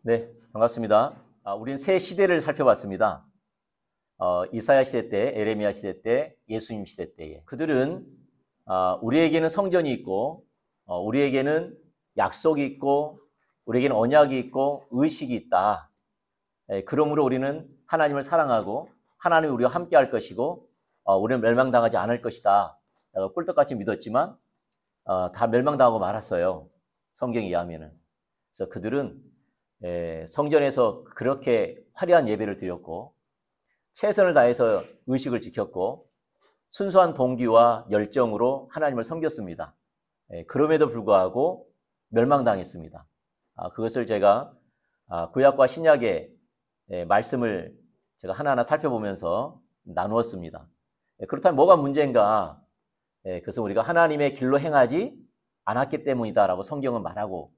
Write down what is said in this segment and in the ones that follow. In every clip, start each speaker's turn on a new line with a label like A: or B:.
A: 네, 반갑습니다. 우리는 세 시대를 살펴봤습니다. 이사야 시대 때, 에레미야 시대 때, 예수님 시대 때에. 그들은 우리에게는 성전이 있고, 우리에게는 약속이 있고, 우리에게는 언약이 있고, 의식이 있다. 그러므로 우리는 하나님을 사랑하고, 하나님이 우리와 함께 할 것이고, 우리는 멸망당하지 않을 것이다. 꿀떡같이 믿었지만, 다 멸망당하고 말았어요. 성경에 의하면은. 그래서 그들은 성전에서 그렇게 화려한 예배를 드렸고 최선을 다해서 의식을 지켰고 순수한 동기와 열정으로 하나님을 섬겼습니다. 그럼에도 불구하고 멸망당했습니다. 그것을 제가 구약과 신약의 말씀을 제가 하나하나 살펴보면서 나누었습니다. 그렇다면 뭐가 문제인가? 그것은 우리가 하나님의 길로 행하지 않았기 때문이다라고 성경은 말하고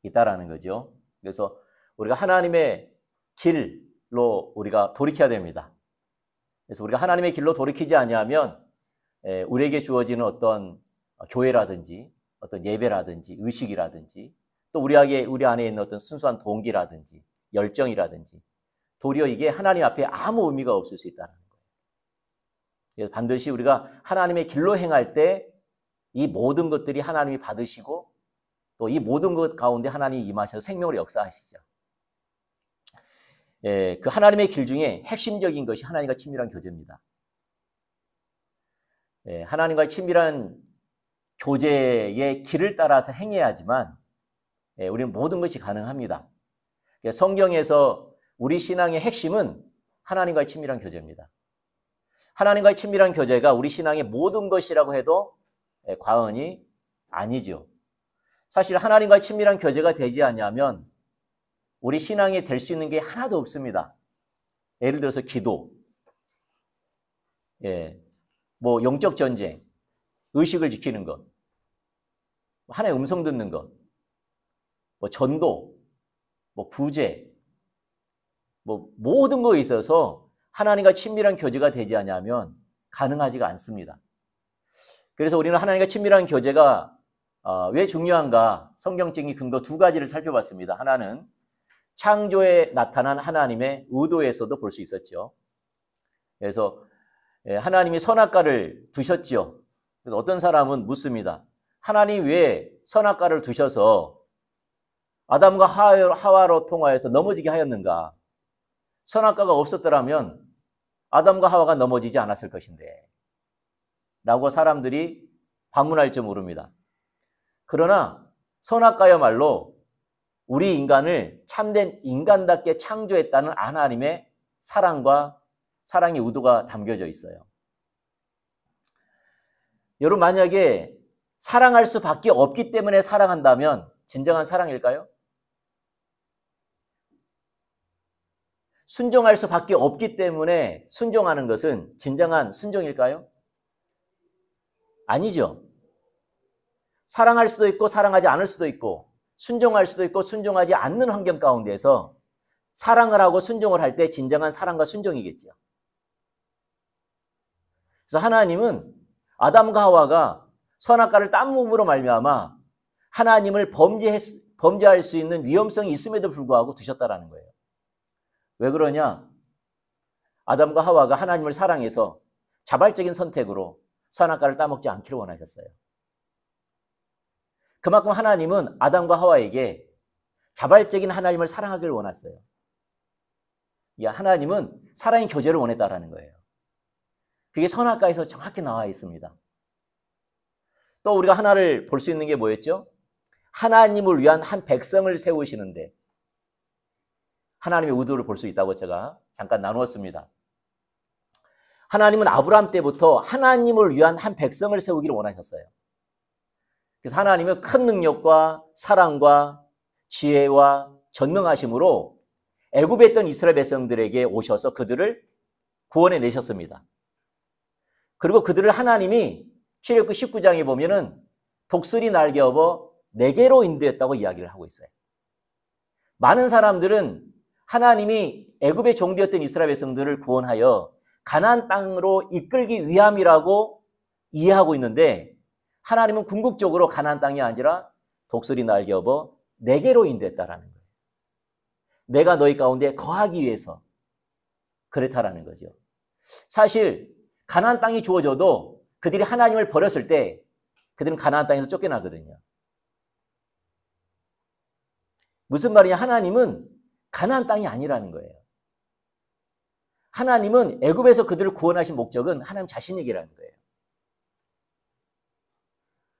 A: 있다라는 거죠. 그래서 우리가 하나님의 길로 우리가 돌이켜야 됩니다. 그래서 우리가 하나님의 길로 돌이키지 아니하면 우리에게 주어지는 어떤 교회라든지 어떤 예배라든지 의식이라든지 또 우리 안에 있는 어떤 순수한 동기라든지 열정이라든지 도리어 이게 하나님 앞에 아무 의미가 없을 수 있다는 거예요. 그래서 반드시 우리가 하나님의 길로 행할 때 이 모든 것들이 하나님이 받으시고 또 이 모든 것 가운데 하나님이 임하셔서 생명으로 역사하시죠. 그 하나님의 길 중에 핵심적인 것이 하나님과 친밀한 교제입니다. 하나님과의 친밀한 교제의 길을 따라서 행해야지만 우리는 모든 것이 가능합니다. 성경에서 우리 신앙의 핵심은 하나님과의 친밀한 교제입니다. 하나님과의 친밀한 교제가 우리 신앙의 모든 것이라고 해도 과언이 아니죠. 사실 하나님과의 친밀한 교제가 되지 않으면 우리 신앙이 될 수 있는 게 하나도 없습니다. 예를 들어서 기도, 뭐 영적 전쟁, 의식을 지키는 것, 하나님의 음성 듣는 것, 뭐 전도, 뭐 구제, 뭐 모든 거에 있어서 하나님과 친밀한 교제가 되지 않으면 가능하지가 않습니다. 그래서 우리는 하나님과 친밀한 교제가 왜 중요한가? 성경적인 근거 두 가지를 살펴봤습니다. 하나는 창조에 나타난 하나님의 의도에서도 볼 수 있었죠. 그래서 하나님이 선악과를 두셨지요. 그래서 어떤 사람은 묻습니다. 하나님 왜 선악과를 두셔서 아담과 하와로 통하여서 넘어지게 하였는가? 선악과가 없었더라면 아담과 하와가 넘어지지 않았을 것인데 라고 사람들이 반문할 줄 모릅니다. 그러나 선악과야말로 우리 인간을 참된 인간답게 창조했다는 하나님의 사랑의 의도가 담겨져 있어요. 여러분 만약에 사랑할 수밖에 없기 때문에 사랑한다면 진정한 사랑일까요? 순종할 수밖에 없기 때문에 순종하는 것은 진정한 순종일까요? 아니죠. 사랑할 수도 있고 사랑하지 않을 수도 있고 순종할 수도 있고 순종하지 않는 환경 가운데서 사랑을 하고 순종을 할 때 진정한 사랑과 순종이겠죠. 그래서 하나님은 아담과 하와가 선악과를 딴 몸으로 말미암아 하나님을 범죄할 수 있는 위험성이 있음에도 불구하고 두셨다라는 거예요. 왜 그러냐? 아담과 하와가 하나님을 사랑해서 자발적인 선택으로 선악과를 따먹지 않기를 원하셨어요. 그만큼 하나님은 아담과 하와에게 자발적인 하나님을 사랑하기를 원했어요. 하나님은 사랑의 교제를 원했다라는 거예요. 그게 선악과에서 정확히 나와 있습니다. 또 우리가 하나를 볼 수 있는 게 뭐였죠? 하나님을 위한 한 백성을 세우시는데 하나님의 의도를 볼 수 있다고 제가 잠깐 나누었습니다. 하나님은 아브라함 때부터 하나님을 위한 한 백성을 세우기를 원하셨어요. 그래서 하나님은 큰 능력과 사랑과 지혜와 전능하심으로 애굽에 있던 이스라엘 백성들에게 오셔서 그들을 구원해 내셨습니다. 그리고 그들을 하나님이 출애굽기 19장에 보면은 독수리 날개 업어 내게로 인도했다고 이야기를 하고 있어요. 많은 사람들은 하나님이 애굽의 종되었던 이스라엘 백성들을 구원하여 가나안 땅으로 이끌기 위함이라고 이해하고 있는데 하나님은 궁극적으로 가나안 땅이 아니라 독수리 날개 업어 내게로 인도했다라는 거예요. 내가 너희 가운데 거하기 위해서 그렇다라는 거죠. 사실 가나안 땅이 주어져도 그들이 하나님을 버렸을 때 그들은 가나안 땅에서 쫓겨나거든요. 무슨 말이냐? 하나님은 가나안 땅이 아니라는 거예요. 하나님은 애굽에서 그들을 구원하신 목적은 하나님 자신에게라는 거예요.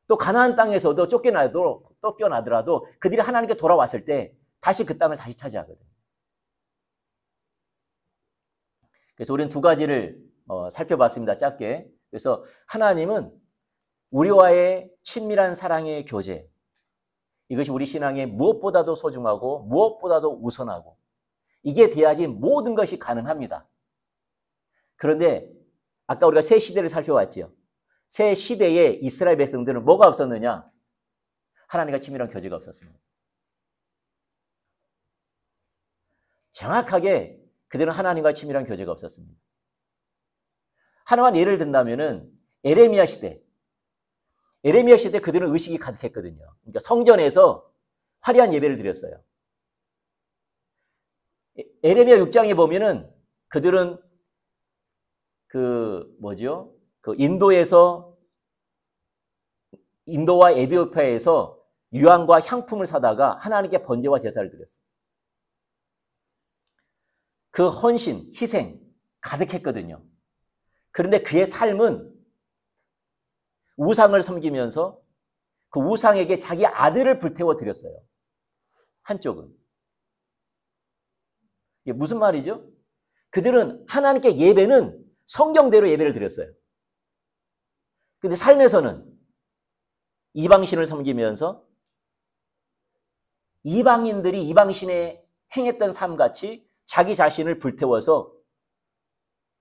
A: 또 가나안 땅에서도 쫓겨나더라도 그들이 하나님께 돌아왔을 때 다시 그 땅을 다시 차지하거든요. 그래서 우리는 두 가지를 살펴봤습니다. 짧게. 그래서 하나님은 우리와의 친밀한 사랑의 교제, 이것이 우리 신앙에 무엇보다도 소중하고 무엇보다도 우선하고 이게 돼야지 모든 것이 가능합니다. 그런데 아까 우리가 새 시대를 살펴봤죠. 새 시대에 이스라엘 백성들은 뭐가 없었느냐? 하나님과 친밀한 교제가 없었습니다. 정확하게 그들은 하나님과 친밀한 교제가 없었습니다. 하나만 예를 든다면은 에레미야 시대 그들은 의식이 가득했거든요. 그러니까 성전에서 화려한 예배를 드렸어요. 에레미야 6장에 보면은 그들은 인도와 에티오피아에서 유황과 향품을 사다가 하나님께 번제와 제사를 드렸어요. 그 헌신, 희생 가득했거든요. 그런데 그의 삶은 우상을 섬기면서 그 우상에게 자기 아들을 불태워 드렸어요. 한쪽은. 이게 무슨 말이죠? 그들은 하나님께 예배는 성경대로 예배를 드렸어요. 그런데 삶에서는 이방신을 섬기면서 이방인들이 이방신에 행했던 삶같이 자기 자신을 불태워서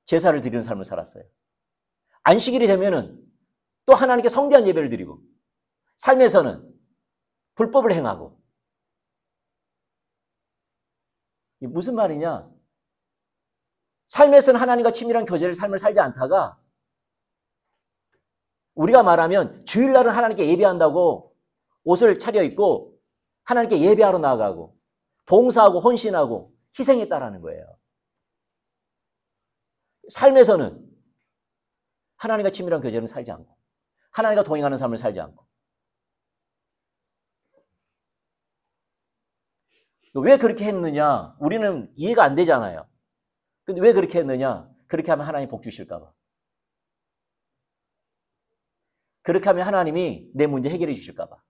A: 제사를 드리는 삶을 살았어요. 안식일이 되면은 또 하나님께 성대한 예배를 드리고 삶에서는 불법을 행하고 이게 무슨 말이냐? 삶에서는 하나님과 친밀한 교제를 삶을 살지 않다가 우리가 말하면 주일날은 하나님께 예배한다고 옷을 차려입고 하나님께 예배하러 나가고 봉사하고 헌신하고 희생했다라는 거예요. 삶에서는 하나님과 친밀한 교제는 살지 않고 하나님과 동행하는 삶을 살지 않고 왜 그렇게 했느냐? 우리는 이해가 안 되잖아요. 근데 왜 그렇게 했느냐? 그렇게 하면 하나님 복 주실까 봐. 그렇게 하면 하나님이 내 문제 해결해 주실까 봐.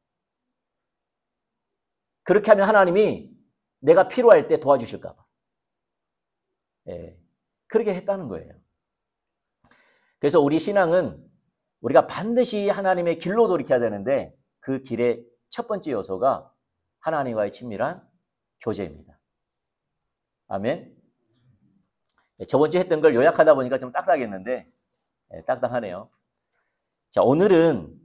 A: 그렇게 하면 하나님이 내가 필요할 때 도와주실까 봐. 예, 그렇게 했다는 거예요. 그래서 우리 신앙은 우리가 반드시 하나님의 길로 돌이켜야 되는데 그 길의 첫 번째 요소가 하나님과의 친밀한 교제입니다. 아멘. 저번 주에 했던 걸 요약하다 보니까 좀 딱딱했는데 딱딱하네요. 자, 오늘은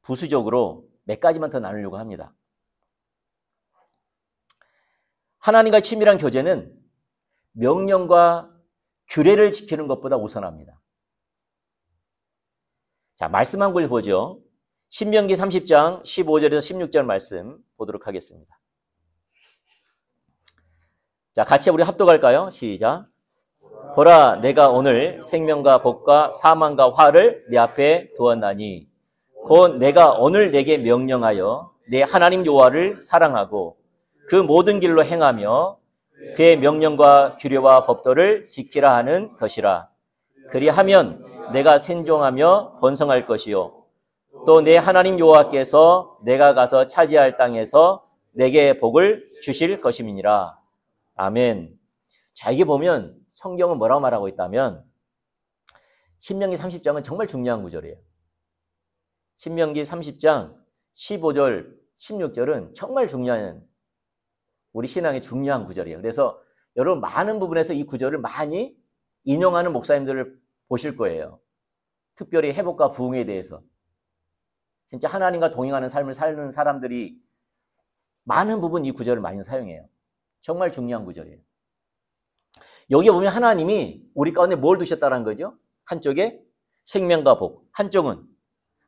A: 부수적으로 몇 가지만 더 나누려고 합니다. 하나님과 친밀한 교제는 명령과 규례를 지키는 것보다 우선합니다. 자, 말씀 한 글 보죠. 신명기 30장 15절에서 16절 말씀 보도록 하겠습니다. 자, 같이 우리 합독할까요? 시작. 보라, 내가 오늘 생명과 복과 사망과 화를 내 앞에 두었나니 곧 내가 오늘 내게 명령하여 내 하나님 여호와를 사랑하고 그 모든 길로 행하며 그의 명령과 규례와 법도를 지키라 하는 것이라. 그리하면 내가 생존하며 번성할 것이요 또 내 하나님 여호와께서 내가 가서 차지할 땅에서 내게 복을 주실 것임이니라. 아멘. 자, 이게 보면 성경은 뭐라고 말하고 있다면 신명기 30장은 정말 중요한 구절이에요. 신명기 30장 15절, 16절은 정말 중요한 우리 신앙의 중요한 구절이에요. 그래서 여러분 많은 부분에서 이 구절을 많이 인용하는 목사님들을 보실 거예요. 특별히 회복과 부흥에 대해서. 진짜 하나님과 동행하는 삶을 사는 사람들이 많은 부분 이 구절을 많이 사용해요. 정말 중요한 구절이에요. 여기 보면 하나님이 우리 가운데 뭘 두셨다는 거죠? 한쪽에 생명과 복, 한쪽은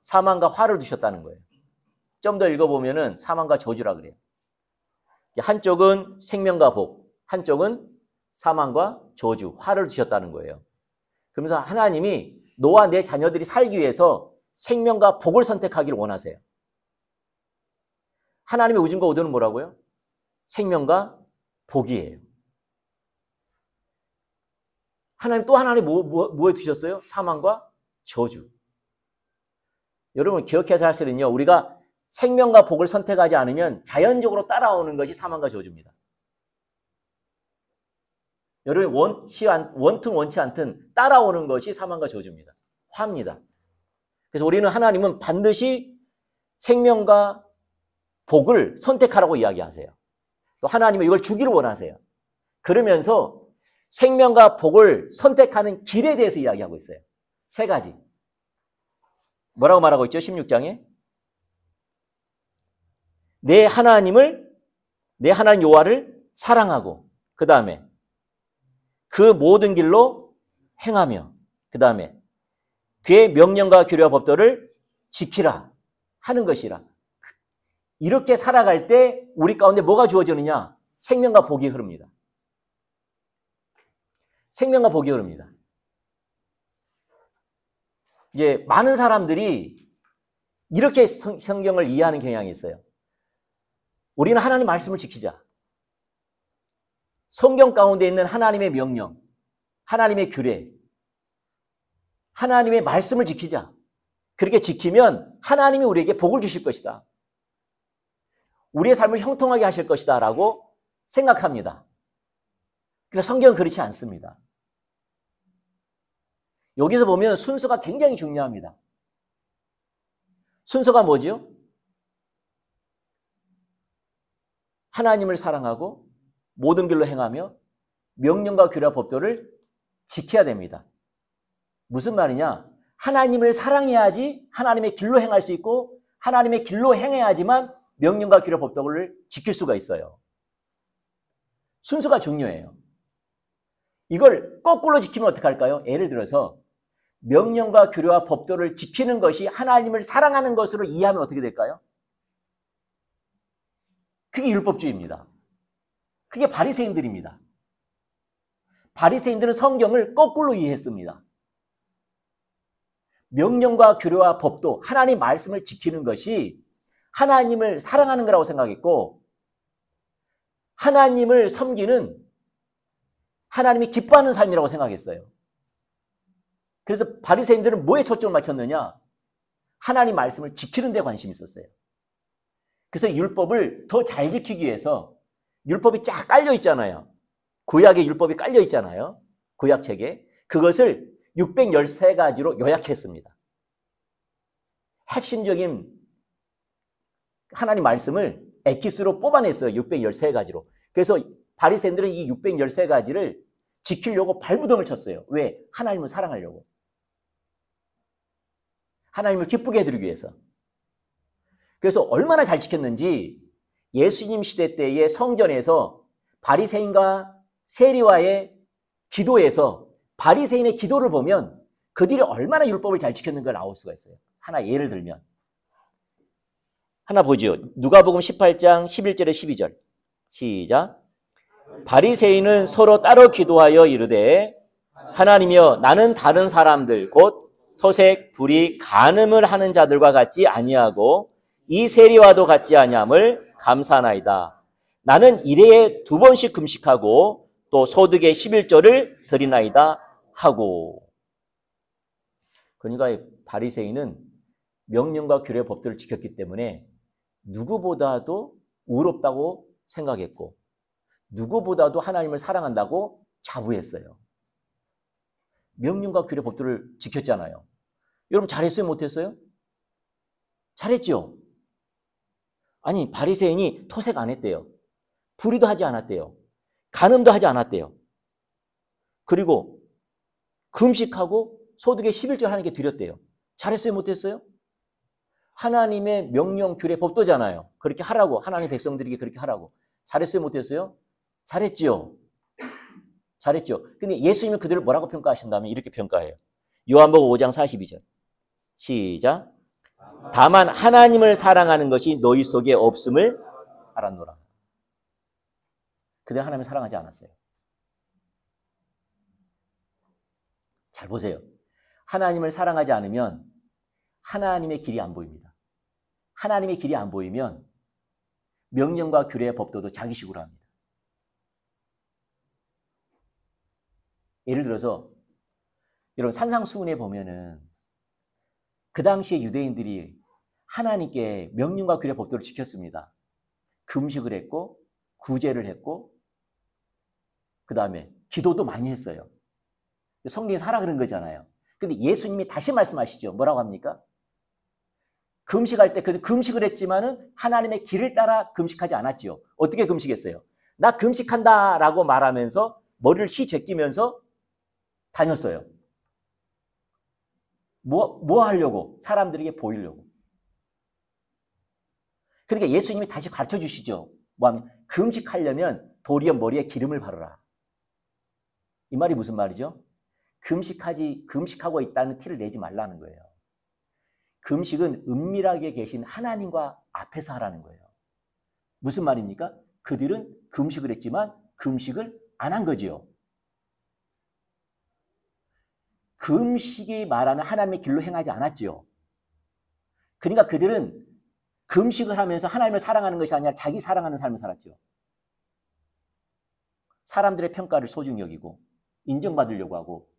A: 사망과 화를 두셨다는 거예요. 좀 더 읽어보면은 사망과 저주라 그래요. 한쪽은 생명과 복, 한쪽은 사망과 저주, 화를 주셨다는 거예요. 그러면서 하나님이 너와 내 자녀들이 살기 위해서 생명과 복을 선택하기를 원하세요. 하나님의 의중과 의도는 뭐라고요? 생명과 복이에요. 하나님 또 하나님 뭐에 두셨어요? 사망과 저주. 여러분 기억해서 사실은요, 우리가 생명과 복을 선택하지 않으면 자연적으로 따라오는 것이 사망과 저주입니다. 여러분 원튼 원치 않든 따라오는 것이 사망과 저주입니다. 화입니다. 그래서 우리는 하나님은 반드시 생명과 복을 선택하라고 이야기하세요. 또 하나님은 이걸 주기를 원하세요. 그러면서 생명과 복을 선택하는 길에 대해서 이야기하고 있어요. 세 가지. 뭐라고 말하고 있죠? 16장에. 내 하나님 여호와를 사랑하고, 그 다음에 그 모든 길로 행하며, 그 다음에 그의 명령과 규례와 법도를 지키라 하는 것이라. 이렇게 살아갈 때 우리 가운데 뭐가 주어지느냐? 생명과 복이 흐릅니다. 생명과 복이 흐릅니다. 이제 많은 사람들이 이렇게 성경을 이해하는 경향이 있어요. 우리는 하나님 말씀을 지키자. 성경 가운데 있는 하나님의 명령, 하나님의 규례, 하나님의 말씀을 지키자. 그렇게 지키면 하나님이 우리에게 복을 주실 것이다. 우리의 삶을 형통하게 하실 것이다 라고 생각합니다. 그러나 성경은 그렇지 않습니다. 여기서 보면 순서가 굉장히 중요합니다. 순서가 뭐죠? 하나님을 사랑하고 모든 길로 행하며 명령과 규례와 법도를 지켜야 됩니다. 무슨 말이냐? 하나님을 사랑해야지 하나님의 길로 행할 수 있고, 하나님의 길로 행해야지만 명령과 규례 법도를 지킬 수가 있어요. 순서가 중요해요. 이걸 거꾸로 지키면 어떡할까요? 예를 들어서 명령과 규례와 법도를 지키는 것이 하나님을 사랑하는 것으로 이해하면 어떻게 될까요? 그게 율법주의입니다. 그게 바리새인들입니다. 바리새인들은 성경을 거꾸로 이해했습니다. 명령과 규례와 법도, 하나님 말씀을 지키는 것이 하나님을 사랑하는 거라고 생각했고, 하나님을 섬기는, 하나님이 기뻐하는 삶이라고 생각했어요. 그래서 바리새인들은 뭐에 초점을 맞췄느냐? 하나님 말씀을 지키는 데 관심이 있었어요. 그래서 율법을 더 잘 지키기 위해서 율법이 쫙 깔려 있잖아요. 구약의 율법이 깔려 있잖아요. 구약책에. 그것을 613가지로 요약했습니다. 핵심적인 하나님 말씀을 엑기스로 뽑아냈어요. 613가지로. 그래서 바리새인들은 이 613가지를 지키려고 발부동을 쳤어요. 왜? 하나님을 사랑하려고. 하나님을 기쁘게 해드리기 위해서. 그래서 얼마나 잘 지켰는지 예수님 시대 때의 성전에서 바리새인과 세리와의 기도에서 바리새인의 기도를 보면 그들이 얼마나 율법을 잘 지켰는가 나올 수가 있어요. 하나 예를 들면 하나 보죠. 누가복음 18장 11절에 12절. 시작. 바리새인은 서로 따로 기도하여 이르되 하나님이여 나는 다른 사람들 곧 토색, 불의, 간음을 하는 자들과 같지 아니하고 이 세리와도 같지 아니함을 감사하나이다. 나는 일회에 2번씩 금식하고 또 소득의 11조를 드리나이다 하고. 그러니까 바리새인은 명령과 규례 법들을 지켰기 때문에 누구보다도 의롭다고 생각했고 누구보다도 하나님을 사랑한다고 자부했어요. 명령과 규례 법들을 지켰잖아요. 여러분 잘했어요? 못했어요? 잘했죠? 아니 바리새인이 토색 안 했대요. 불의도 하지 않았대요. 간음도 하지 않았대요. 그리고 금식하고 소득의 11조 하나님께 드렸대요. 잘했어요? 못했어요? 하나님의 명령, 규례, 법도잖아요. 그렇게 하라고. 하나님의 백성들에게 그렇게 하라고. 잘했어요? 못했어요? 잘했지요. 잘했죠. 근데 예수님은 그들을 뭐라고 평가하신다면 이렇게 평가해요. 요한복음 5장 42절. 시작. 다만 하나님을 사랑하는 것이 너희 속에 없음을 알았노라. 그들은 하나님을 사랑하지 않았어요. 잘 보세요. 하나님을 사랑하지 않으면 하나님의 길이 안 보입니다. 하나님의 길이 안 보이면 명령과 규례의 법도도 자기식으로 합니다. 예를 들어서 여러분 산상수훈에 보면은 그 당시에 유대인들이 하나님께 명령과 규례 법도를 지켰습니다. 금식을 했고 구제를 했고 그 다음에 기도도 많이 했어요. 성경에서 하라 그런 거잖아요. 근데 예수님이 다시 말씀하시죠. 뭐라고 합니까? 금식할 때 그 금식을 했지만은 하나님의 길을 따라 금식하지 않았죠. 어떻게 금식했어요? 나 금식한다라고 말하면서 머리를 휘제끼면서 다녔어요. 뭐 하려고? 사람들에게 보이려고. 그러니까 예수님이 다시 가르쳐 주시죠. 뭐하면 금식하려면 도리어 머리에 기름을 바르라. 이 말이 무슨 말이죠? 금식하고 있다는 티를 내지 말라는 거예요. 금식은 은밀하게 계신 하나님과 앞에서 하라는 거예요. 무슨 말입니까? 그들은 금식을 했지만 금식을 안 한 거지요. 금식이 말하는 하나님의 길로 행하지 않았지요. 그러니까 그들은 금식을 하면서 하나님을 사랑하는 것이 아니라 자기 사랑하는 삶을 살았죠. 사람들의 평가를 소중히 여기고 인정받으려고 하고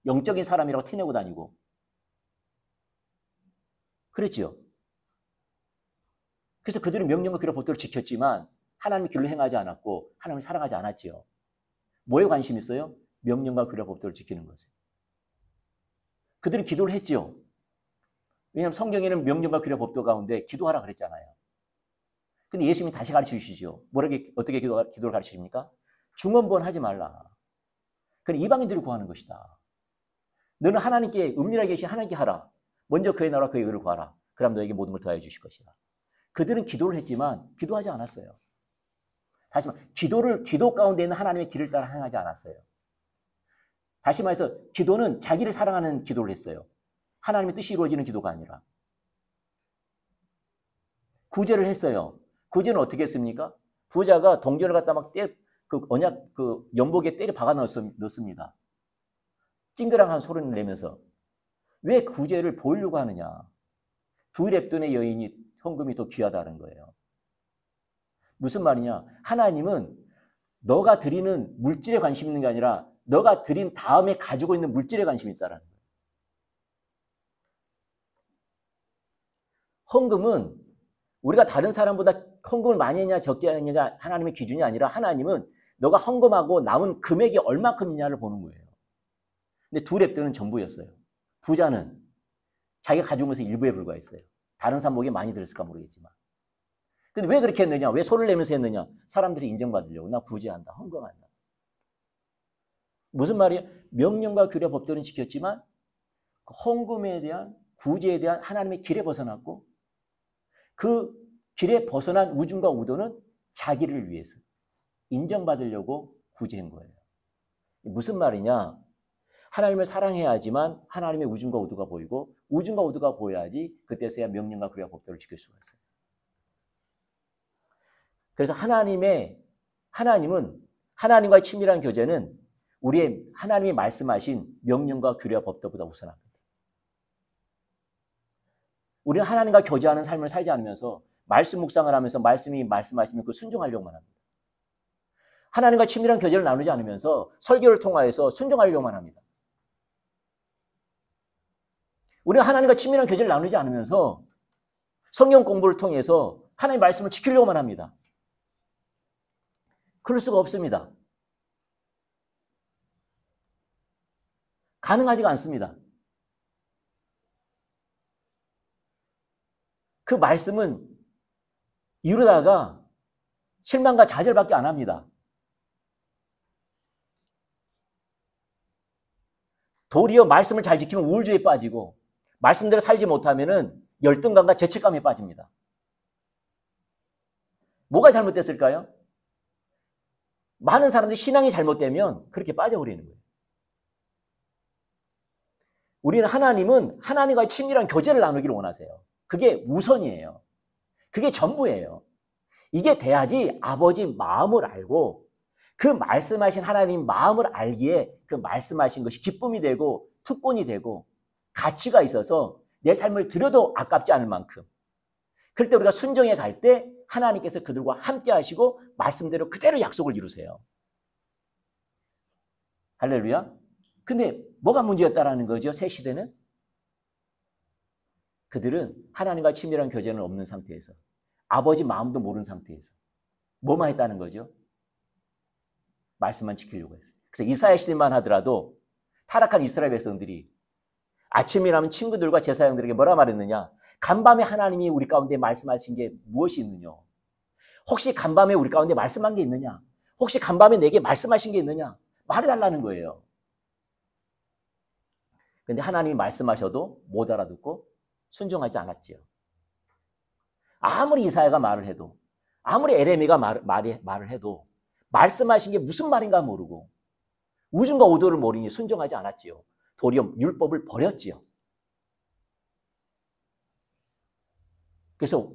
A: 영적인 사람이라고 티내고 다니고 그랬지요. 그래서 그들은 명령과 규례 법도를 지켰지만 하나님의 길로 행하지 않았고 하나님을 사랑하지 않았지요. 뭐에 관심 있어요? 명령과 규례 법도를 지키는 것에. 그들은 기도를 했지요. 왜냐하면 성경에는 명령과 규례 법도 가운데 기도하라 그랬잖아요. 근데 예수님이 다시 가르쳐 주시죠. 어떻게 기도를 가르치십니까? 중언부언 하지 말라. 그건 이방인들을 구하는 것이다. 너는 하나님께 은밀하게 계신 하나님께 하라. 먼저 그의 나라와 그의 의를 구하라. 그럼 너에게 모든 걸 더해 주실 것이다. 그들은 기도를 했지만 기도하지 않았어요. 다시 말해 기도 가운데 있는 하나님의 길을 따라 행하지 않았어요. 다시 말해서 기도는 자기를 사랑하는 기도를 했어요. 하나님의 뜻이 이루어지는 기도가 아니라. 구제를 했어요. 구제는 어떻게 했습니까? 부자가 동전을 갖다 막 연복에 때려 박아 넣습니다. 찡그랑한 소리를 내면서. 왜 구제를 보이려고 하느냐? 두 렙돈의 여인이 헌금이 더 귀하다는 거예요. 무슨 말이냐? 하나님은 너가 드리는 물질에 관심 있는 게 아니라 너가 드린 다음에 가지고 있는 물질에 관심이 있다는 거예요. 헌금은 우리가 다른 사람보다 헌금을 많이 했냐 적게 했느냐 하나님의 기준이 아니라 하나님은 너가 헌금하고 남은 금액이 얼마큼이냐를 보는 거예요. 근데 두 렙돈은 전부였어요. 부자는 자기가 가지고 있는 것의 일부에 불과했어요. 다른 사람 목에 많이 들었을까 모르겠지만. 근데 왜 그렇게 했느냐? 왜 소리를 내면서 했느냐? 사람들이 인정받으려고. 나 구제한다. 헌금한다. 무슨 말이에요? 명령과 규례 법도는 지켰지만 헌금에 대한 구제에 대한 하나님의 길에 벗어났고 그 길에 벗어난 우중과 우도는 자기를 위해서 인정받으려고 구제한 거예요. 무슨 말이냐? 하나님을 사랑해야 하지만 하나님의 우중과 우도가 보이고 우중과 우도가 보여야지 그때서야 명령과 규례와 법도를 지킬 수가 있어요. 그래서 하나님은 하나님과의 친밀한 교제는 하나님이 말씀하신 명령과 규례와 법도보다 우선합니다. 우리는 하나님과 교제하는 삶을 살지 않으면서 말씀 묵상을 하면서 말씀이 말씀하시면 그 순종하려고만 합니다. 하나님과 친밀한 교제를 나누지 않으면서 설교를 통하여서 순종하려고만 합니다. 우리는 하나님과 친밀한 교제를 나누지 않으면서 성경 공부를 통해서 하나님의 말씀을 지키려고만 합니다. 그럴 수가 없습니다. 가능하지가 않습니다. 그 말씀은 이루다가 실망과 좌절밖에 안 합니다. 도리어 말씀을 잘 지키면 우울주의에 빠지고 말씀대로 살지 못하면 열등감과 죄책감에 빠집니다. 뭐가 잘못됐을까요? 많은 사람들이 신앙이 잘못되면 그렇게 빠져버리는 거예요. 우리는 하나님은 하나님과의 친밀한 교제를 나누기를 원하세요. 그게 우선이에요. 그게 전부예요. 이게 돼야지 아버지 마음을 알고 그 말씀하신 하나님 마음을 알기에 그 말씀하신 것이 기쁨이 되고 특권이 되고 가치가 있어서 내 삶을 드려도 아깝지 않을 만큼, 그럴 때 우리가 순종해 갈 때 하나님께서 그들과 함께 하시고 말씀대로 그대로 약속을 이루세요. 할렐루야. 근데 뭐가 문제였다라는 거죠? 새 시대는 그들은 하나님과 친밀한 교제는 없는 상태에서, 아버지 마음도 모르는 상태에서 뭐만 했다는 거죠? 말씀만 지키려고 했어요. 그래서 이사야 시대만 하더라도 타락한 이스라엘 백성들이 아침이라면 친구들과 제사장들에게 뭐라 말했느냐? 간밤에 하나님이 우리 가운데 말씀하신 게 무엇이 있느냐? 혹시 간밤에 우리 가운데 말씀한 게 있느냐? 혹시 간밤에 내게 말씀하신 게 있느냐? 말해달라는 거예요. 그런데 하나님이 말씀하셔도 못 알아듣고 순종하지 않았지요. 아무리 이사야가 말을 해도, 아무리 에레미가 말을 해도 말씀하신 게 무슨 말인가 모르고 우중과 오도를 모르니 순종하지 않았지요. 도리어 율법을 버렸지요. 그래서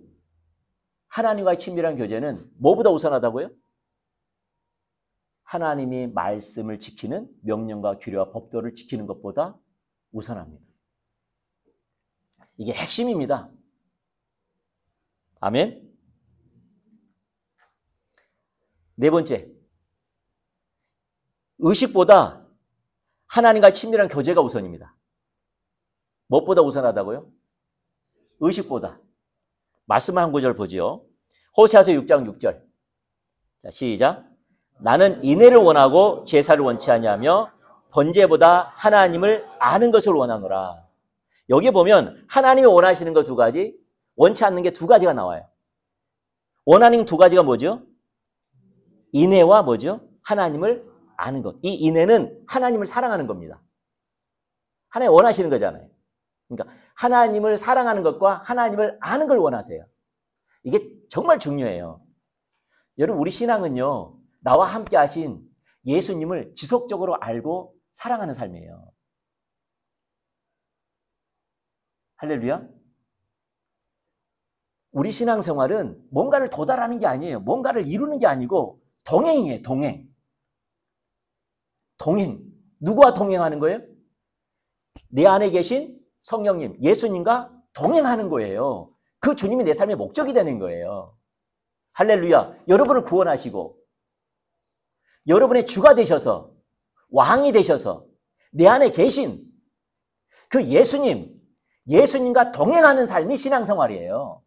A: 하나님과의 친밀한 교제는 뭐보다 우선하다고요? 하나님이 말씀을 지키는 명령과 규례와 법도를 지키는 것보다 우선합니다. 이게 핵심입니다. 아멘. 네 번째, 의식보다 하나님과 친밀한 교제가 우선입니다. 무엇보다 우선하다고요? 의식보다. 말씀 한 구절 보지요. 호세아서 6장 6절. 자, 시작. 나는 인애를 원하고 제사를 원치 아니하며 번제보다 하나님을 아는 것을 원하노라. 여기 보면 하나님이 원하시는 거 두 가지, 원치 않는 게 두 가지가 나와요. 원하는 두 가지가 뭐죠? 인애와 뭐죠? 하나님을 아는 것. 이 인애는 하나님을 사랑하는 겁니다. 하나님 원하시는 거잖아요. 그러니까 하나님을 사랑하는 것과 하나님을 아는 걸 원하세요. 이게 정말 중요해요. 여러분, 우리 신앙은요, 나와 함께 하신 예수님을 지속적으로 알고 사랑하는 삶이에요. 할렐루야. 우리 신앙생활은 뭔가를 도달하는 게 아니에요. 뭔가를 이루는 게 아니고 동행이에요. 동행. 누구와 동행하는 거예요? 내 안에 계신 성령님, 예수님과 동행하는 거예요. 그 주님이 내 삶의 목적이 되는 거예요. 할렐루야. 여러분을 구원하시고 여러분의 주가 되셔서 왕이 되셔서 내 안에 계신 그 예수님과 동행하는 삶이 신앙생활이에요.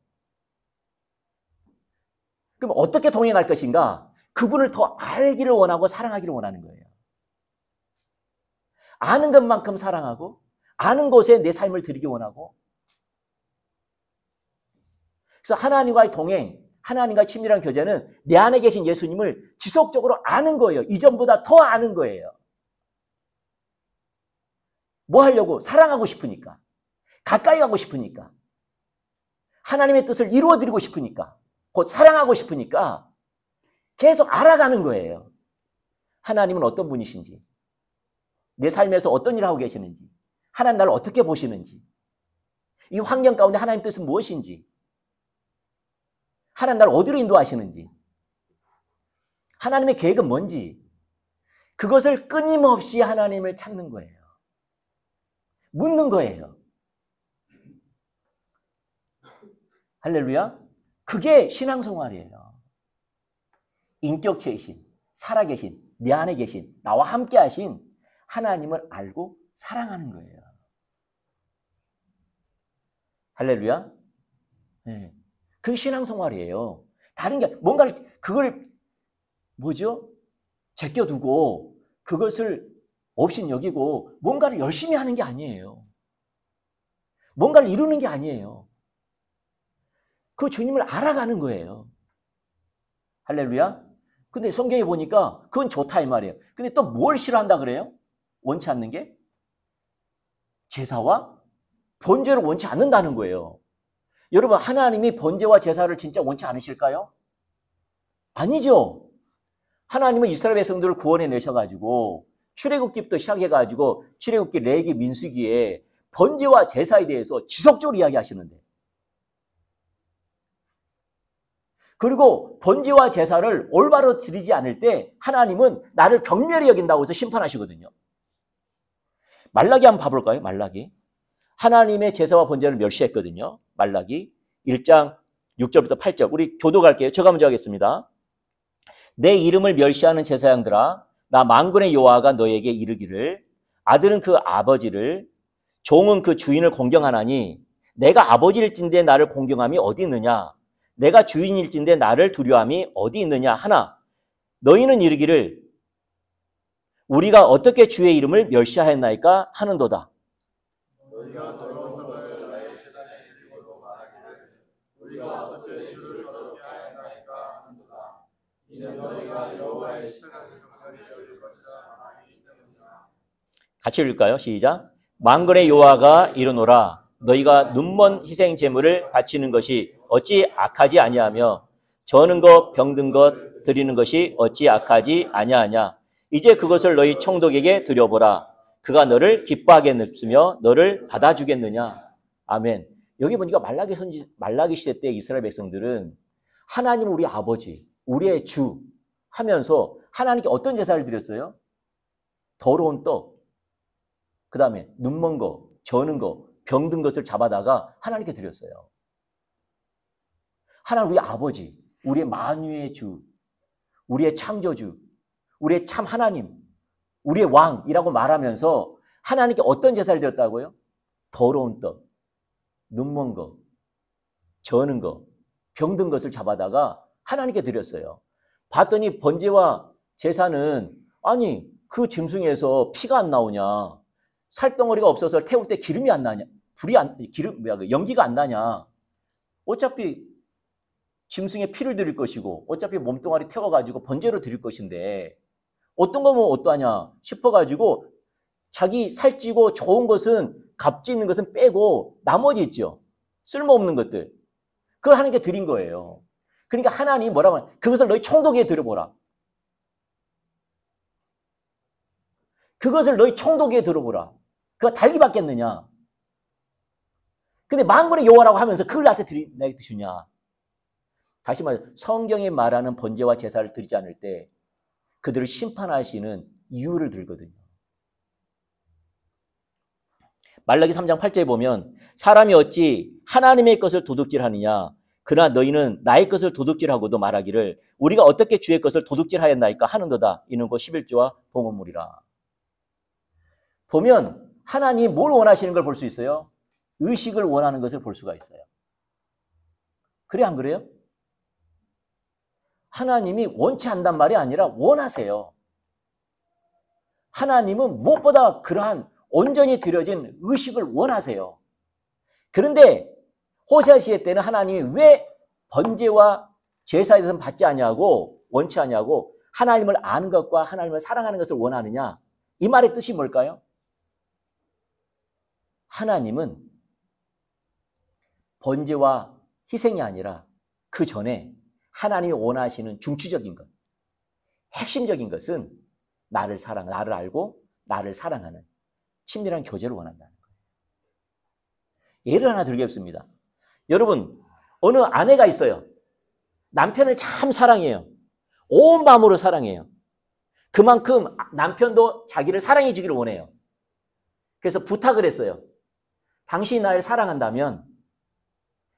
A: 그럼 어떻게 동행할 것인가? 그분을 더 알기를 원하고 사랑하기를 원하는 거예요. 아는 것만큼 사랑하고 아는 곳에 내 삶을 드리기 원하고, 그래서 하나님과의 동행, 하나님과의 친밀한 교제는 내 안에 계신 예수님을 지속적으로 아는 거예요. 이전보다 더 아는 거예요. 뭐 하려고? 사랑하고 싶으니까. 가까이 가고 싶으니까. 하나님의 뜻을 이루어드리고 싶으니까. 곧 사랑하고 싶으니까 계속 알아가는 거예요. 하나님은 어떤 분이신지, 내 삶에서 어떤 일을 하고 계시는지, 하나님 나를 어떻게 보시는지, 이 환경 가운데 하나님 뜻은 무엇인지, 하나님 나를 어디로 인도하시는지, 하나님의 계획은 뭔지, 그것을 끊임없이 하나님을 찾는 거예요. 묻는 거예요. 할렐루야. 그게 신앙생활이에요. 인격체이신, 살아계신, 내 안에 계신, 나와 함께 하신 하나님을 알고 사랑하는 거예요. 할렐루야. 네. 그게 신앙생활이에요. 다른 게 뭔가를, 그걸 뭐죠? 제껴두고 그것을 없인 여기고 뭔가를 열심히 하는 게 아니에요. 뭔가를 이루는 게 아니에요. 그 주님을 알아가는 거예요. 할렐루야. 근데 성경에 보니까 그건 좋다 이 말이에요. 근데 또 뭘 싫어한다 그래요? 원치 않는 게? 제사와 번제를 원치 않는다는 거예요. 여러분, 하나님이 번제와 제사를 진짜 원치 않으실까요? 아니죠. 하나님은 이스라엘 백성들을 구원해 내셔가지고 출애굽기부터 시작해가지고 출애굽기, 레위기, 민수기에 번제와 제사에 대해서 지속적으로 이야기하시는데, 그리고 번제와 제사를 올바로 드리지 않을 때 하나님은 나를 경멸히 여긴다고 해서 심판하시거든요. 말라기 한번 봐볼까요? 말라기. 하나님의 제사와 번제를 멸시했거든요. 말라기 1장 6절부터 8절. 우리 교도 갈게요. 제가 먼저 하겠습니다. 내 이름을 멸시하는 제사장들아, 나 만군의 여호와가 너에게 이르기를, 아들은 그 아버지를, 종은 그 주인을 공경하나니 내가 아버지일진데 나를 공경함이 어디 있느냐? 내가 주인일진데 나를 두려움이 어디 있느냐 하나, 너희는 이르기를 우리가 어떻게 주의 이름을 멸시하였나이까 하는도다.
B: 너희가 더러운 걸 나의 제사에 드리고도 말하기를 우리가 어떻게 주를 더럽게 하였나이까 하는도다. 이는 너희가 여호와의 식탁을 경건히 여길 것이라 말하기 때문이라.
A: 같이 읽을까요? 시작. 만군의 여호와가 이르노라, 너희가 눈먼 희생 제물을 바치는 것이 어찌 악하지 아니하며 저는 것 병든 것 드리는 것이 어찌 악하지 아니하냐. 이제 그것을 너희 총독에게 드려보라. 그가 너를 기뻐하겠으며 너를 받아주겠느냐. 아멘. 여기 보니까 말라기 시대 때 이스라엘 백성들은 하나님 우리 아버지, 우리의 주 하면서 하나님께 어떤 제사를 드렸어요? 더러운 떡, 그 다음에 눈먼 거, 저는 거, 병든 것을 잡아다가 하나님께 드렸어요. 하나님 우리 아버지, 우리의 만유의 주, 우리의 창조주, 우리의 참 하나님, 우리의 왕이라고 말하면서 하나님께 어떤 제사를 드렸다고요? 더러운 떡, 눈먼 거, 저는 거, 병든 것을 잡아다가 하나님께 드렸어요. 봤더니 번제와 제사는 아니 그 짐승에서 피가 안 나오냐, 살덩어리가 없어서 태울 때 기름이 안 나냐, 연기가 안 나냐. 어차피 짐승의 피를 드릴 것이고 어차피 몸뚱아리 태워가지고 번제로 드릴 것인데 어떤 거면 어떠하냐 싶어가지고 자기 살찌고 좋은 것은 값지 있는 것은 빼고 나머지 있죠. 쓸모없는 것들. 그걸 하나님께 드린 거예요. 그러니까 하나님이 뭐라고 하냐. 그것을 너희 총독에게 드려보라. 그것을 너희 총독에게 들어보라. 그가 달기 받겠느냐. 근데 만군의 여호와라고 하면서 그걸 나한테 주냐. 다시 말해 성경에 말하는 번제와 제사를 드리지 않을 때 그들을 심판하시는 이유를 들거든요. 말라기 3장 8절에 보면 사람이 어찌 하나님의 것을 도둑질하느냐. 그러나 너희는 나의 것을 도둑질하고도 말하기를 우리가 어떻게 주의 것을 도둑질하였나이까 하는도다. 이는 곧 11조와 봉헌물이라. 보면 하나님이 뭘 원하시는 걸 볼 수 있어요? 의식을 원하는 것을 볼 수가 있어요. 그래 안 그래요? 하나님이 원치 않단 말이 아니라 원하세요. 하나님은 무엇보다 그러한 온전히 드려진 의식을 원하세요. 그런데 호세아 시대 때는 하나님이 왜 번제와 제사에 대해서는 받지 아니하고 원치 아니하고 하나님을 아는 것과 하나님을 사랑하는 것을 원하느냐? 이 말의 뜻이 뭘까요? 하나님은 번제와 희생이 아니라 그 전에 하나님이 원하시는 중추적인 것, 핵심적인 것은 나를 알고 나를 사랑하는 친밀한 교제를 원한다는 거예요. 예를 하나 들겠습니다. 여러분, 어느 아내가 있어요. 남편을 참 사랑해요. 온 마음으로 사랑해요. 그만큼 남편도 자기를 사랑해 주기를 원해요. 그래서 부탁을 했어요. 당신이 나를 사랑한다면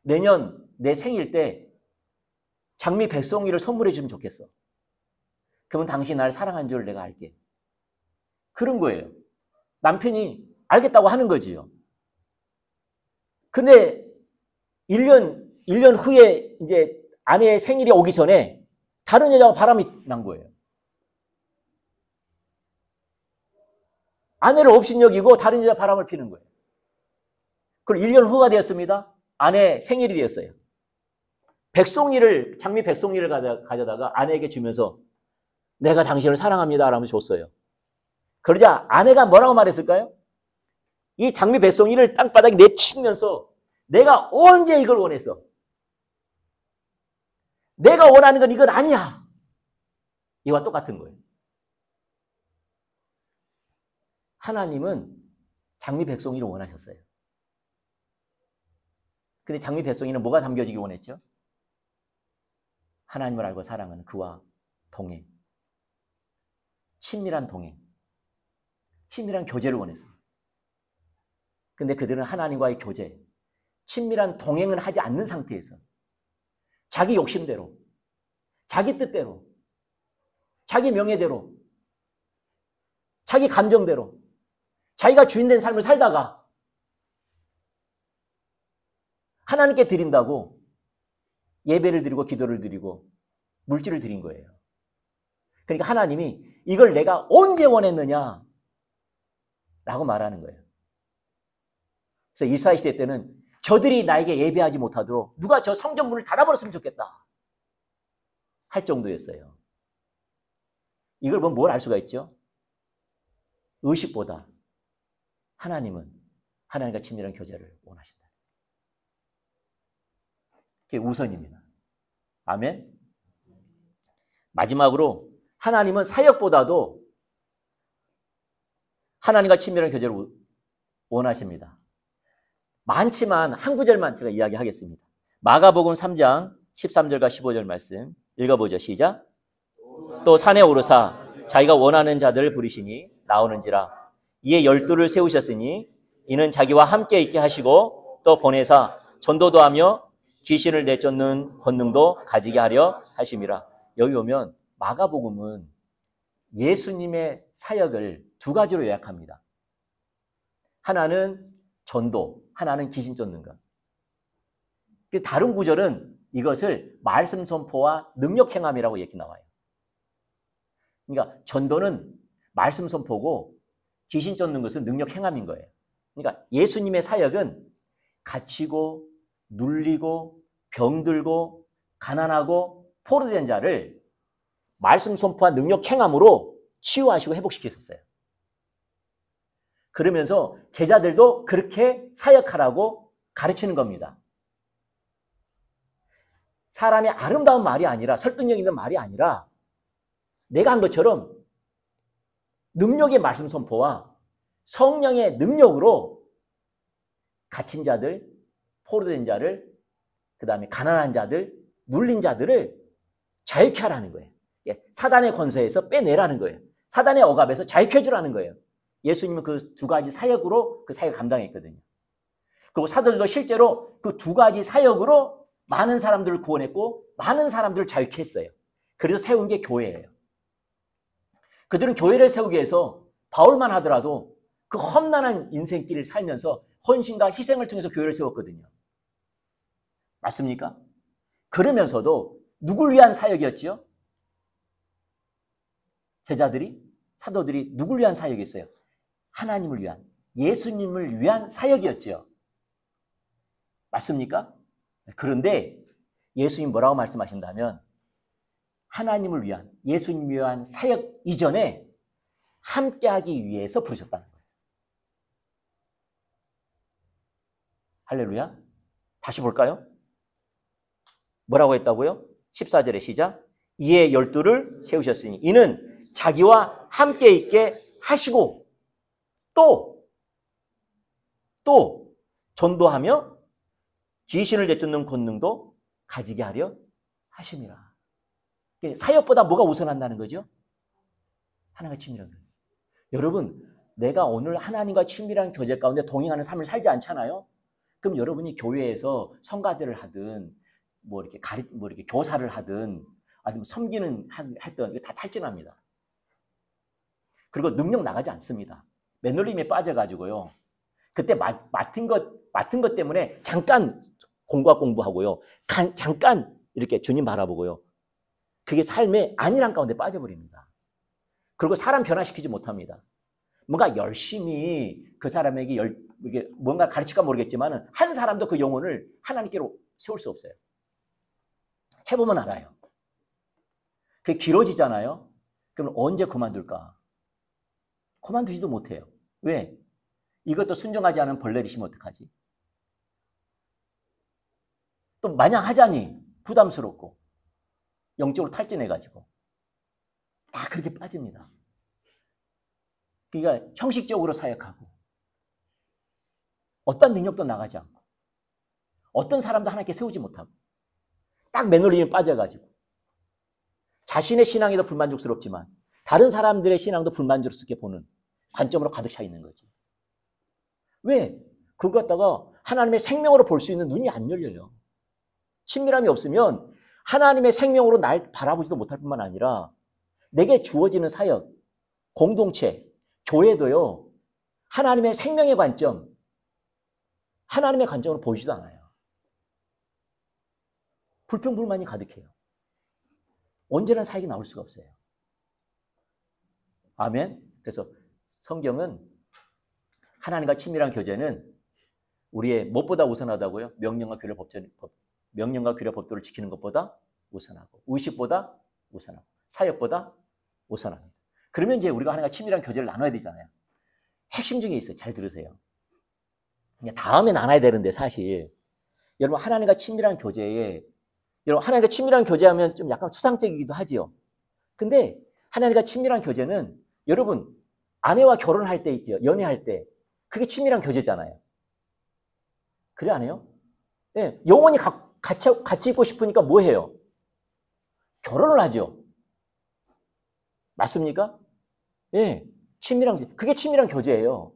A: 내년 내 생일 때 장미 백송이를 선물해 주면 좋겠어. 그러면 당신이 나를 사랑한 줄 내가 알게. 그런 거예요. 남편이 알겠다고 하는 거지요. 근데 1년 후에 이제 아내의 생일이 오기 전에 다른 여자와 바람이 난 거예요. 아내를 업신여기고 다른 여자 바람을 피는 거예요. 그리고 1년 후가 되었습니다. 아내 생일이 되었어요. 장미 백송이를 가져다가 아내에게 주면서 내가 당신을 사랑합니다 라면서 줬어요. 그러자 아내가 뭐라고 말했을까요? 이 장미 백송이를 땅바닥에 내치면서 내가 언제 이걸 원했어? 내가 원하는 건 이건 아니야. 이와 똑같은 거예요. 하나님은 장미 백송이를 원하셨어요. 근데 장미 백송이는 뭐가 담겨지길 원했죠? 하나님을 알고 사랑하는 그와 동행, 친밀한 동행, 친밀한 교제를 원했어요. 근데 그들은 하나님과의 교제, 친밀한 동행을 하지 않는 상태에서 자기 욕심대로, 자기 뜻대로, 자기 명예대로, 자기 감정대로, 자기가 주인된 삶을 살다가 하나님께 드린다고 예배를 드리고 기도를 드리고 물질을 드린 거예요. 그러니까 하나님이 이걸 내가 언제 원했느냐 라고 말하는 거예요. 그래서 이스라엘 시대 때는 저들이 나에게 예배하지 못하도록 누가 저 성전문을 닫아버렸으면 좋겠다 할 정도였어요. 이걸 보면 뭘 알 수가 있죠? 의식보다 하나님은 하나님과 친밀한 교제를 원하신다. 그게 우선입니다. 아멘. 마지막으로 하나님은 사역보다도 하나님과 친밀한 교제를 원하십니다. 많지만 한 구절만 제가 이야기하겠습니다. 마가복음 3장 13절과 15절 말씀 읽어보죠. 시작. 또 산에 오르사 자기가 원하는 자들을 부르시니 나오는지라. 이에 12를 세우셨으니 이는 자기와 함께 있게 하시고 또 보내사 전도도 하며 귀신을 내쫓는 권능도 가지게 하려 하심이라. 여기 오면 마가복음은 예수님의 사역을 두 가지로 요약합니다. 하나는 전도, 하나는 귀신 쫓는 것. 다른 구절은 이것을 말씀 선포와 능력 행함이라고 얘기 나와요. 그러니까 전도는 말씀 선포고 귀신 쫓는 것은 능력 행함인 거예요. 그러니까 예수님의 사역은 갇히고 눌리고 병들고 가난하고 포로된 자를 말씀 선포와 능력 행함으로 치유하시고 회복시키셨어요. 그러면서 제자들도 그렇게 사역하라고 가르치는 겁니다. 사람의 아름다운 말이 아니라 설득력 있는 말이 아니라 내가 한 것처럼 능력의 말씀 선포와 성령의 능력으로 갇힌 자들, 포로된 자를, 그 다음에 가난한 자들, 눌린 자들을 자유케 하라는 거예요. 사단의 권세에서 빼내라는 거예요. 사단의 억압에서 자유케 해주라는 거예요. 예수님은 그 두 가지 사역으로 그 사역을 감당했거든요. 그리고 사도들도 실제로 그 두 가지 사역으로 많은 사람들을 구원했고 많은 사람들을 자유케 했어요. 그래서 세운 게 교회예요. 그들은 교회를 세우기 위해서 바울만 하더라도 그 험난한 인생길을 살면서 헌신과 희생을 통해서 교회를 세웠거든요. 맞습니까? 그러면서도 누굴 위한 사역이었지요? 제자들이, 사도들이 누굴 위한 사역이었어요? 하나님을 위한, 예수님을 위한 사역이었지요. 맞습니까? 그런데 예수님 뭐라고 말씀하신다면 하나님을 위한, 예수님을 위한 사역 이전에 함께하기 위해서 부르셨다는 거예요. 할렐루야. 다시 볼까요? 뭐라고 했다고요? 14절에 시작. 이에 12를 세우셨으니 이는 자기와 함께 있게 하시고 또 전도하며 귀신을 내쫓는 권능도 가지게 하려 하심이라. 사역보다 뭐가 우선한다는 거죠? 하나님과 친밀한 교제. 여러분, 내가 오늘 하나님과 친밀한 교제 가운데 동행하는 삶을 살지 않잖아요? 그럼 여러분이 교회에서 성가대를 하든 이렇게 교사를 하든 아니면 섬기는 했던 이거 다 탈진합니다. 그리고 능력 나가지 않습니다. 매놀림에 빠져가지고요. 그때 맡은 것 때문에 잠깐 공부하고요. 잠깐 이렇게 주님 바라보고요. 그게 삶의 안일한 가운데 빠져버립니다. 그리고 사람 변화시키지 못합니다. 뭔가 열심히 그 사람에게 이게 뭔가 가르칠까 모르겠지만 한 사람도 그 영혼을 하나님께로 세울 수 없어요. 해보면 알아요. 그게 길어지잖아요. 그럼 언제 그만둘까? 그만두지도 못해요. 왜? 이것도 순종하지 않은 벌레를 심으면 어떡하지? 또 마냥 하자니 부담스럽고 영적으로 탈진해가지고 다 그렇게 빠집니다. 그러니까 형식적으로 사역하고 어떤 능력도 나가지 않고 어떤 사람도 하나님께 세우지 못하고 딱 매놀림에 빠져가지고 자신의 신앙이 더 불만족스럽지만 다른 사람들의 신앙도 불만족스럽게 보는 관점으로 가득 차 있는 거지. 왜? 그걸 갖다가 하나님의 생명으로 볼 수 있는 눈이 안 열려요. 친밀함이 없으면 하나님의 생명으로 날 바라보지도 못할 뿐만 아니라 내게 주어지는 사역, 공동체, 교회도요, 하나님의 생명의 관점, 하나님의 관점으로 보이지도 않아요. 불평불만이 가득해요. 언제나 사역이 나올 수가 없어요. 아멘. 그래서 성경은 하나님과 친밀한 교제는 우리의 무엇보다 우선하다고요? 명령과 규례 법도를 지키는 것보다 우선하고, 의식보다 우선하고, 사역보다 우선합니다. 그러면 이제 우리가 하나님과 친밀한 교제를 나눠야 되잖아요. 핵심 중에 있어요. 잘 들으세요. 다음에 나눠야 되는데 사실 여러분 하나님과 친밀한 교제에 여러분 하나님과 친밀한 교제하면 좀 약간 추상적이기도 하지요. 근데 하나님과 친밀한 교제는 여러분 아내와 결혼할 때 있죠. 연애할 때 그게 친밀한 교제잖아요. 그래 안 해요? 예, 영원히 같이 있고 싶으니까 뭐 해요? 결혼을 하죠. 맞습니까? 예, 그게 친밀한 교제예요.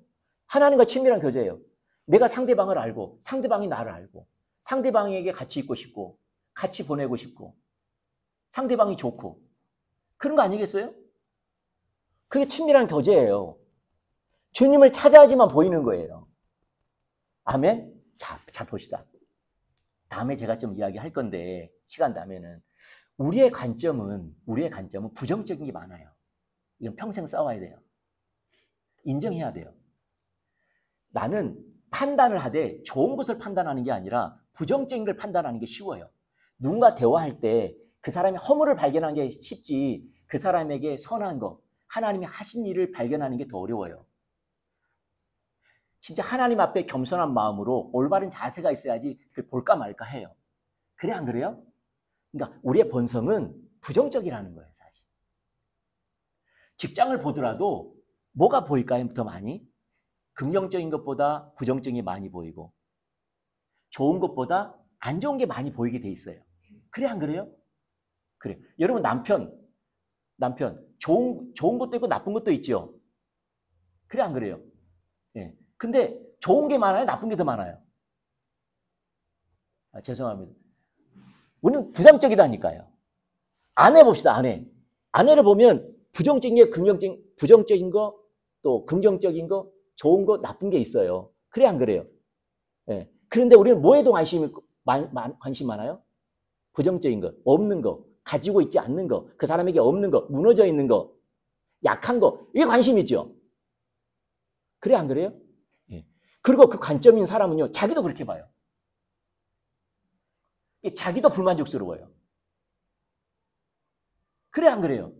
A: 하나님과 친밀한 교제예요. 내가 상대방을 알고 상대방이 나를 알고 상대방에게 같이 있고 싶고 같이 보내고 싶고 상대방이 좋고 그런 거 아니겠어요? 그게 친밀한 교제예요. 주님을 찾아야지만 보이는 거예요. 아멘? 자 봅시다. 다음에 제가 좀 이야기할 건데 시간 나면은 우리의 관점은 부정적인 게 많아요. 이건 평생 싸워야 돼요. 인정해야 돼요. 나는 판단을 하되 좋은 것을 판단하는 게 아니라 부정적인 걸 판단하는 게 쉬워요. 누군가 대화할 때 그 사람의 허물을 발견하는 게 쉽지 그 사람에게 선한 거, 하나님이 하신 일을 발견하는 게 더 어려워요. 진짜 하나님 앞에 겸손한 마음으로 올바른 자세가 있어야지 볼까 말까 해요. 그래 안 그래요? 그러니까 우리의 본성은 부정적이라는 거예요. 사실. 직장을 보더라도 뭐가 보일까요? 더 많이? 긍정적인 것보다 부정적인 게 많이 보이고 좋은 것보다 안 좋은 게 많이 보이게 돼 있어요. 그래 안 그래요? 그래. 여러분 남편 좋은 것도 있고 나쁜 것도 있죠. 그래 안 그래요? 예. 근데 좋은 게 많아요? 나쁜 게 더 많아요? 죄송합니다. 우리는 부정적이다니까요. 아내 봅시다. 아내를 보면 부정적인 게 부정적인 거 또 긍정적인 거 좋은 거 나쁜 게 있어요. 그래 안 그래요? 예. 그런데 우리는 뭐에도 관심 많아요? 부정적인 거, 없는 거, 가지고 있지 않는 거, 그 사람에게 없는 거, 무너져 있는 거, 약한 거, 이게 관심 있죠? 그래 안 그래요? 예. 그리고 그 관점인 사람은요, 자기도 그렇게 봐요. 자기도 불만족스러워요. 그래 안 그래요?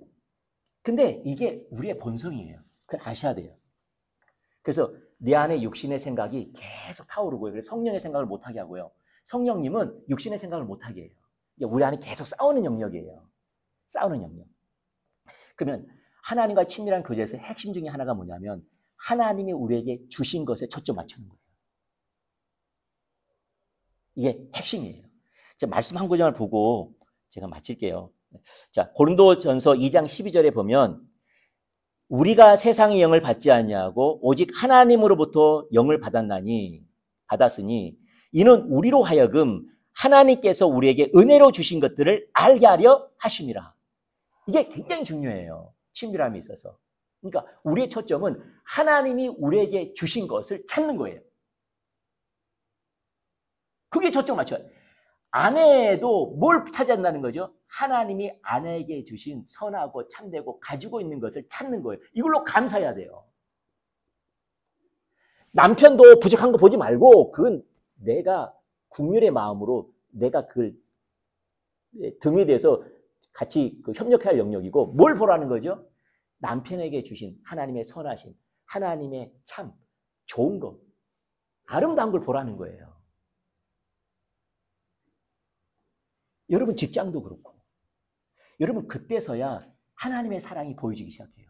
A: 근데 이게 우리의 본성이에요. 그걸 아셔야 돼요. 그래서 내 안에 육신의 생각이 계속 타오르고요. 그래서 성령의 생각을 못하게 하고요. 성령님은 육신의 생각을 못하게 해요. 우리 안에 계속 싸우는 영역이에요. 싸우는 영역. 그러면 하나님과 친밀한 교제에서 핵심 중에 하나가 뭐냐면 하나님이 우리에게 주신 것에 초점 맞추는 거예요. 이게 핵심이에요. 자, 말씀 한 구절을 보고 제가 마칠게요. 자, 고린도전서 2장 12절에 보면 우리가 세상의 영을 받지 아니하고 오직 하나님으로부터 영을 받았으니 이는 우리로 하여금 하나님께서 우리에게 은혜로 주신 것들을 알게 하려 하심이라. 이게 굉장히 중요해요. 친밀함에 있어서. 그러니까 우리의 초점은 하나님이 우리에게 주신 것을 찾는 거예요. 그게 초점 맞춰요. 아내도 뭘 찾아야 한다는 거죠? 하나님이 아내에게 주신 선하고 참되고 가지고 있는 것을 찾는 거예요. 이걸로 감사해야 돼요. 남편도 부족한 거 보지 말고 그건 내가 국률의 마음으로 내가 그걸 등에 대해서 같이 협력해야 할 영역이고 뭘 보라는 거죠? 남편에게 주신 하나님의 선하심, 하나님의 참, 좋은 것, 아름다운 걸 보라는 거예요. 여러분 직장도 그렇고 여러분 그때서야 하나님의 사랑이 보여지기 시작해요.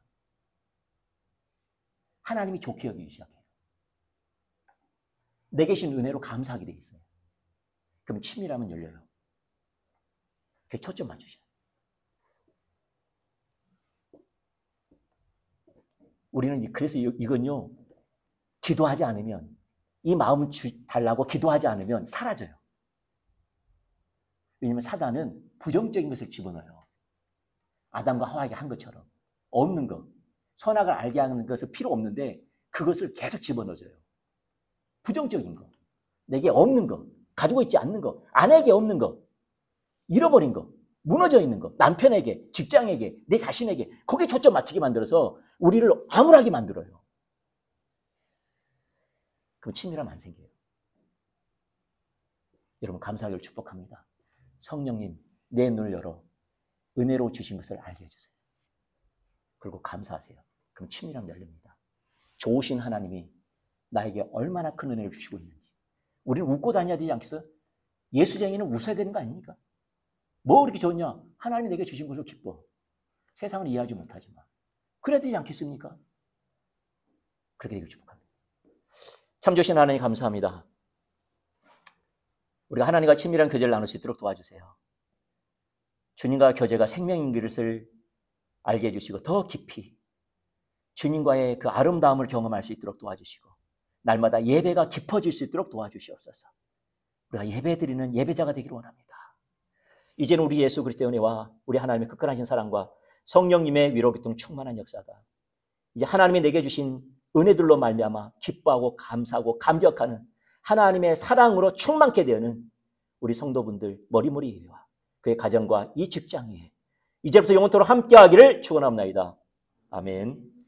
A: 하나님이 좋게 여기기 시작해요. 내게 주신 은혜로 감사하게 돼 있어요. 그럼 친밀함은 열려요. 그게 초점 맞추셔요. 우리는 그래서 이건요, 기도하지 않으면, 이 마음 달라고 기도하지 않으면 사라져요. 왜냐하면 사단은 부정적인 것을 집어넣어요. 아담과 하와에게 한 것처럼. 없는 것, 선악을 알게 하는 것은 필요 없는데 그것을 계속 집어넣어줘요. 부정적인 거, 내게 없는 거, 가지고 있지 않는 거, 아내에게 없는 거, 잃어버린 거, 무너져 있는 거, 남편에게, 직장에게, 내 자신에게, 거기에 초점 맞추게 만들어서 우리를 암울하게 만들어요. 그럼 친밀함 안 생겨요. 여러분, 감사하기를 축복합니다. 성령님, 내 눈을 열어 은혜로 주신 것을 알게 해주세요. 그리고 감사하세요. 그럼 친밀함 열립니다. 좋으신 하나님이 나에게 얼마나 큰 은혜를 주시고 있는지. 우리는 웃고 다녀야 되지 않겠어요? 예수쟁이는 웃어야 되는 거 아닙니까? 뭐 그렇게 좋냐? 하나님이 내게 주신 것을 기뻐. 세상은 이해하지 못하지만. 그래야 되지 않겠습니까? 그렇게 되길 축복합니다. 참 좋으신 하나님 감사합니다. 우리가 하나님과 친밀한 교제를 나눌 수 있도록 도와주세요. 주님과 교제가 생명인 것을 알게 해주시고 더 깊이 주님과의 그 아름다움을 경험할 수 있도록 도와주시고 날마다 예배가 깊어질 수 있도록 도와주시옵소서. 우리가 예배드리는 예배자가 되기를 원합니다. 이제는 우리 예수 그리스도의 은혜와 우리 하나님의 극건하신 사랑과 성령님의 위로 기쁨 충만한 역사가 이제 하나님이 내게 주신 은혜들로 말미암아 기뻐하고 감사하고 감격하는 하나님의 사랑으로 충만케 되는 우리 성도분들 머리머리 예배와 그의 가정과 이 직장 위에 이제부터 영원토록 함께하기를 축원합니다. 아멘.